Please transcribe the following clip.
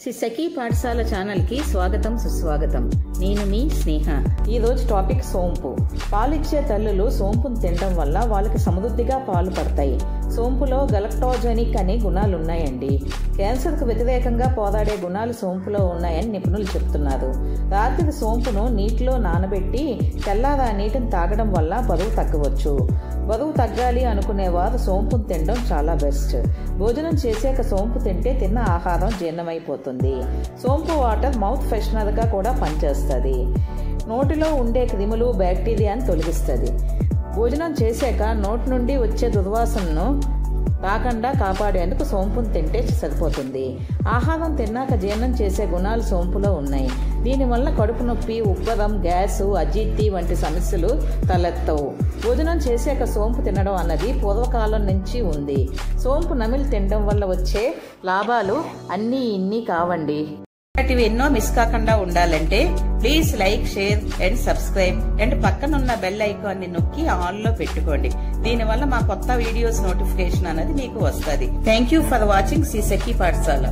శ్రీ సఖీ పాఠశాల ఛానల్ కి స్వాగతం సుస్వాగతం. నేను మీ స్నేహ. ఈ రోజు టాపిక్ సోంపు. పాలిచ్చే తల్లులు సోంపును తినడం వల్ల వాళ్ళకి సమృద్ధిగా పాలు పడతాయి. సోంపులో గలక్టోజెనిక్ అనే గుణాలు ఉన్నాయండి. క్యాన్సర్కు వ్యతిరేకంగా పోరాడే గుణాలు సోంపులో ఉన్నాయని నిపుణులు చెప్తున్నారు. రాత్రి సోంపును నీటిలో నానబెట్టి తెల్లారా నీటిని తాగడం వల్ల బరువు తగ్గవచ్చు. బరువు తగ్గాలి అనుకునేవారు సోంపును తినడం చాలా బెస్ట్. భోజనం చేసాక సోంపు తింటే తిన్న ఆహారం జీర్ణమైపోతుంది. సోంపు వాటర్ మౌత్ ఫ్రెషనర్గా కూడా పనిచేస్తుంది. నోటిలో ఉండే క్రిములు బ్యాక్టీరియాని తొలగిస్తుంది. భోజనం చేశాక నోటి నుండి వచ్చే దుర్వాసనను రాకుండా కాపాడేందుకు సోంపును తింటే సరిపోతుంది. ఆహారం తిన్నాక జీర్ణం చేసే గుణాలు సోంపులో ఉన్నాయి. దీనివల్ల కడుపు నొప్పి, ఉబ్బరం, గ్యాసు, అజీర్తి వంటి సమస్యలు తలెత్తవు. భోజనం చేశాక సోంపు తినడం అన్నది పూర్వకాలం నుంచి ఉంది. సోంపు నమిలి తినడం వల్ల వచ్చే లాభాలు అన్నీ ఇన్ని కావండి. ఇలాంటివి ఎన్నో మిస్ కాకుండా ఉండాలంటే please like, share and subscribe and పక్కనున్న బెల్ ఐకాన్ ని నొక్కి ఆన్ లో పెట్టుకోండి. దీనివల్ల మా కొత్త వీడియోస్ నోటిఫికేషన్ అనేది మీకు వస్తుంది. Thank you for watching Sri Sakhi పాఠశాల.